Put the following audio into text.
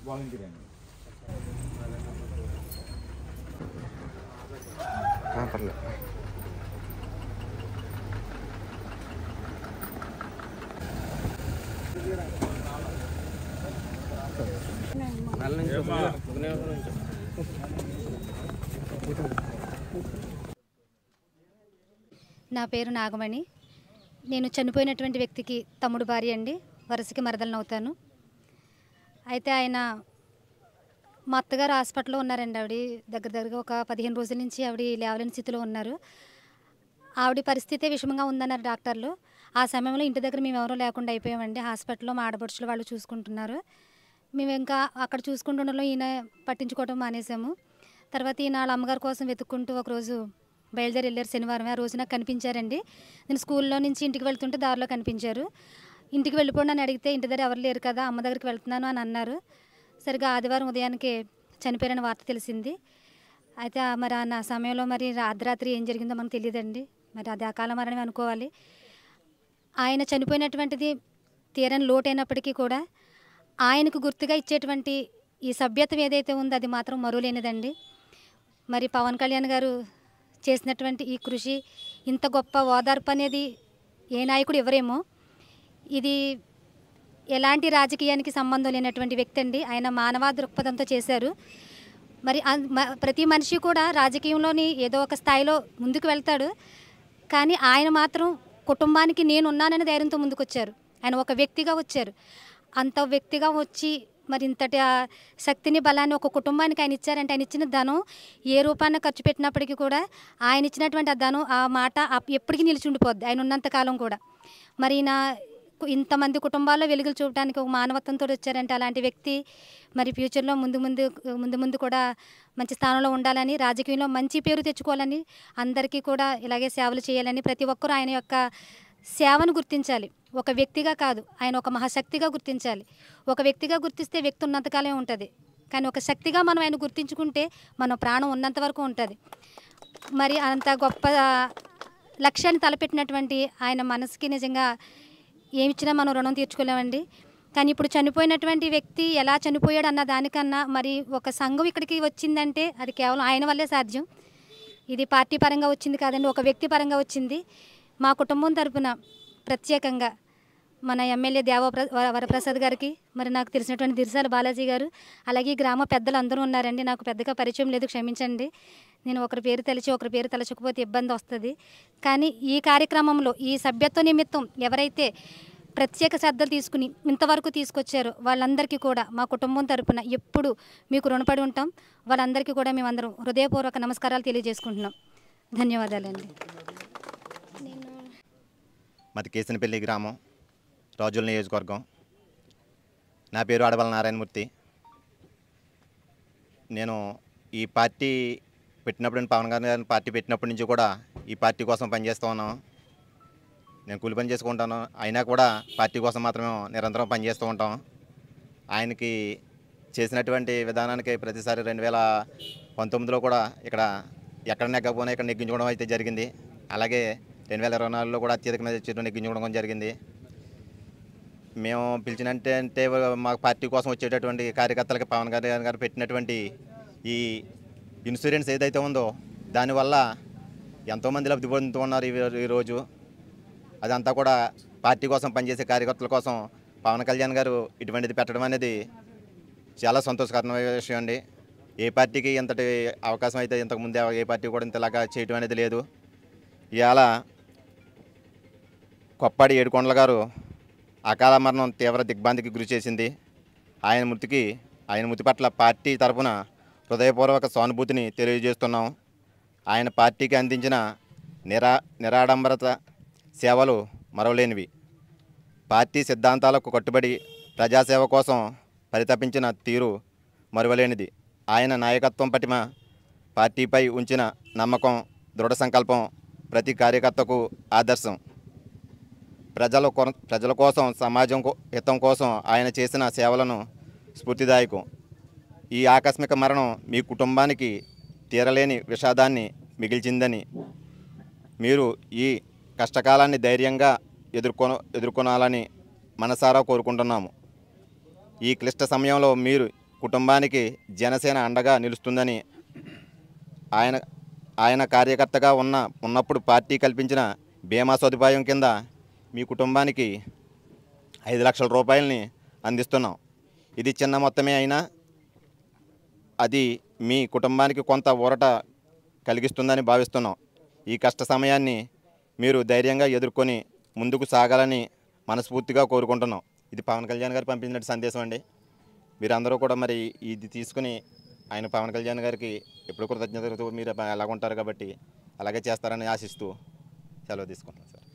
Volunteer అండి. పర్లేదు. నా పేరు నాగమణి. నేను చనిపోయినటువంటి వ్యక్తికి తమ్ముడు భార్య అండి. వరుసకి మరదలను అవుతాను. అయితే ఆయన మా అత్తగారు హాస్పిటల్లో ఉన్నారండి. ఆవిడ దగ్గరగా ఒక 15 రోజుల నుంచి ఆవిడ లేవలేని స్థితిలో ఉన్నారు. ఆవిడ పరిస్థితి విషమంగా ఉందన్నారు డాక్టర్లు. ఆ సమయంలో ఇంటి దగ్గర మేము ఎవరూ లేకుండా అయిపోయామండి. హాస్పిటల్లో మా ఆడపడుచులు వాళ్ళు చూసుకుంటున్నారు. మేము ఇంకా అక్కడ చూసుకుంటుండలో ఈయన పట్టించుకోవడం మానేసాము. తర్వాత ఈయన వాళ్ళ అమ్మగారి కోసం వెతుక్కుంటూ ఒకరోజు బయలుదేరి వెళ్ళారు. శనివారం ఆ రోజు నాకు కనిపించారండి. నేను స్కూల్లో నుంచి ఇంటికి వెళ్తుంటే దారిలో కనిపించారు. ఇంటికి వెళ్ళిపోండి అని అడిగితే ఇంటి దగ్గర ఎవరు లేరు కదా, అమ్మ దగ్గరికి వెళ్తున్నాను అని అన్నారు. సరిగ్గా ఆదివారం ఉదయానికి చనిపోయారని వార్త తెలిసింది. అయితే మరి ఆ సమయంలో మరి అర్ధరాత్రి ఏం జరిగిందో మనకు తెలియదండి. మరి అది అకాల మరణం అనుకోవాలి. ఆయన చనిపోయినటువంటిది తీరని లోటైనప్పటికీ కూడా ఆయనకు గుర్తుగా ఇచ్చేటువంటి ఈ సభ్యత్వం ఏదైతే ఉందో అది మాత్రం మరువలేనిదండి. మరి పవన్ కళ్యాణ్ గారు చేసినటువంటి ఈ కృషి, ఇంత గొప్ప ఓదార్పు అనేది ఏ నాయకుడు ఎవరేమో. ఇది ఎలాంటి రాజకీయానికి సంబంధం లేనటువంటి వ్యక్తి అండి. ఆయన మానవ దృక్పథంతో చేశారు. మరి ప్రతి మనిషి కూడా రాజకీయంలోని ఏదో ఒక స్థాయిలో ముందుకు వెళ్తాడు. కానీ ఆయన మాత్రం కుటుంబానికి నేనున్నానని ధైర్యంతో ముందుకొచ్చారు. ఆయన ఒక వ్యక్తిగా వచ్చారు. అంత వ్యక్తిగా వచ్చి మరి ఇంతటి శక్తిని బలాన్ని ఒక కుటుంబానికి ఆయన ఇచ్చారంటే ఆయన ఇచ్చిన ధనం ఏ రూపాన్ని ఖర్చు పెట్టినప్పటికీ కూడా ఆయన ఇచ్చినటువంటి ఆ ధనం ఆ మాట ఎప్పటికీ నిలిచి ఉండిపోద్ది ఆయన ఉన్నంతకాలం కూడా. మరి ఇంతమంది కుటుంబాల్లో వెలుగులు చూడటానికి ఒక మానవత్వంతో వచ్చారంటే అలాంటి వ్యక్తి మరి ఫ్యూచర్లో ముందు కూడా మంచి స్థానంలో ఉండాలని, రాజకీయంలో మంచి పేరు తెచ్చుకోవాలని, అందరికీ కూడా ఇలాగే సేవలు చేయాలని ప్రతి ఒక్కరూ ఆయన యొక్క సేవను గుర్తించాలి. ఒక వ్యక్తిగా కాదు, ఆయన ఒక మహాశక్తిగా గుర్తించాలి. ఒక వ్యక్తిగా గుర్తిస్తే వ్యక్తి ఉన్నంతకాలమే ఉంటుంది. కానీ ఒక శక్తిగా మనం ఆయన గుర్తించుకుంటే మన ప్రాణం ఉన్నంత వరకు ఉంటుంది. మరి అంత గొప్ప లక్ష్యాన్ని తలపెట్టినటువంటి ఆయన మనసుకి నిజంగా ఏమిచ్చినా మనం రుణం తీర్చుకోలేమండి. కానీ ఇప్పుడు చనిపోయినటువంటి వ్యక్తి ఎలా చనిపోయాడు అన్న దానికన్నా మరి ఒక సంఘం ఇక్కడికి వచ్చిందంటే అది కేవలం ఆయన వల్లే సాధ్యం. ఇది పార్టీ పరంగా వచ్చింది కాదండి, ఒక వ్యక్తి పరంగా వచ్చింది. మా కుటుంబం తరపున ప్రత్యేకంగా మన ఎమ్మెల్యే వరప్రసాద్ గారికి, మరి నాకు తెలిసినటువంటి దిర్సాల బాలాజీ గారు, అలాగే గ్రామ పెద్దలు అందరూ ఉన్నారండి. నాకు పెద్దగా పరిచయం లేదు, క్షమించండి. నేను ఒకరి పేరు తలచి ఒకరి పేరు తలచకపోతే ఇబ్బంది వస్తుంది. కానీ ఈ కార్యక్రమంలో ఈ సభ్యత్వ నిమిత్తం ఎవరైతే ప్రత్యేక శ్రద్ధలు తీసుకుని ఇంతవరకు తీసుకొచ్చారో వాళ్ళందరికీ కూడా మా కుటుంబం తరపున ఎప్పుడు మీకు రుణపడి ఉంటాం. వాళ్ళందరికీ కూడా మేమందరం హృదయపూర్వక నమస్కారాలు తెలియజేసుకుంటున్నాం. ధన్యవాదాలండి. మాది కేసినపల్లి గ్రామం, రాజుల నియోజకవర్గం. నా పేరు అడవల నారాయణమూర్తి. నేను ఈ పార్టీ పెట్టినప్పుడు, పవన్ గారి పార్టీ పెట్టినప్పటి నుంచి కూడా ఈ పార్టీ కోసం పనిచేస్తూ ఉన్నాను. నేను కూలి పని చేసుకుంటాను, అయినా కూడా పార్టీ కోసం మాత్రమే నిరంతరం పనిచేస్తూ ఉంటాం. ఆయనకి చేసినటువంటి విధానానికి ప్రతిసారి 2019లో కూడా ఇక్కడ ఎక్కడ నెగ్గకపోయినా ఇక్కడ నెగ్గించుకోవడం అయితే జరిగింది. అలాగే 2024లో కూడా అత్యధిక మెజారిటీతో నెగ్గించుకోవడం జరిగింది. మేము పిలిచినంటే మా పార్టీ కోసం వచ్చేటటువంటి కార్యకర్తలకి పవన్ కళ్యాణ్ గారు పెట్టినటువంటి ఈ ఇన్సూరెన్స్ ఏదైతే ఉందో దానివల్ల ఎంతోమంది లబ్ధి పొందుతూ ఉన్నారు ఈరోజు. అదంతా కూడా పార్టీ కోసం పనిచేసే కార్యకర్తల కోసం పవన్ కళ్యాణ్ గారు ఇటువంటిది పెట్టడం అనేది చాలా సంతోషకరమైన విషయం అండి. ఏ పార్టీకి ఇంతటి అవకాశం అయితే ఇంతకుముందే ఏ పార్టీ కూడా ఇంతలాగా చేయడం అనేది లేదు. ఇవాళ కొప్పాడి ఏడుకొండల గారు అకాల మరణం తీవ్ర దిగ్భ్రాంతికి గురి చేసింది. ఆయన మృతి పట్ల పార్టీ తరఫున హృదయపూర్వక సానుభూతిని తెలియజేస్తున్నాం. ఆయన పార్టీకి అందించిన నిరాడంబరత సేవలు మరవలేనివి. పార్టీ సిద్ధాంతాలకు కట్టుబడి ప్రజాసేవ కోసం పరితపించిన తీరు మరువలేనిది. ఆయన నాయకత్వం పటిమ, పార్టీపై ఉంచిన నమ్మకం, దృఢ సంకల్పం ప్రతి కార్యకర్తకు ఆదర్శం. ప్రజల కోసం, సమాజం హితం కోసం ఆయన చేసిన సేవలను స్ఫూర్తిదాయకం. ఈ ఆకస్మిక మరణం మీ కుటుంబానికి తీరలేని విషాదాన్ని మిగిల్చిందని, మీరు ఈ కష్టకాలాన్ని ధైర్యంగా ఎదుర్కొనాలని మనసారా కోరుకుంటున్నాము. ఈ క్లిష్ట సమయంలో మీరు కుటుంబానికి జనసేన అండగా నిలుస్తుందని ఆయన కార్యకర్తగా ఉన్నప్పుడు పార్టీ కల్పించిన బీమా సదుపాయం కింద మీ కుటుంబానికి 5 లక్షల రూపాయలని అందిస్తున్నాం. ఇది చిన్న మొత్తమే అయినా అది మీ కుటుంబానికి కొంత ఊరట కలిగిస్తుందని భావిస్తున్నాం. ఈ కష్ట సమయాన్ని మీరు ధైర్యంగా ఎదుర్కొని ముందుకు సాగాలని మనస్ఫూర్తిగా కోరుకుంటున్నాం. ఇది పవన్ కళ్యాణ్ గారు పంపించిన సందేశం అండి. మీరందరూ కూడా మరి ఇది తీసుకుని ఆయన పవన్ కళ్యాణ్ గారికి ఎప్పుడు కృతజ్ఞతలతో మీరు ఎలాగుంటారు కాబట్టి అలాగే చేస్తారని ఆశిస్తూ సెలవు తీసుకుంటున్నాను సార్.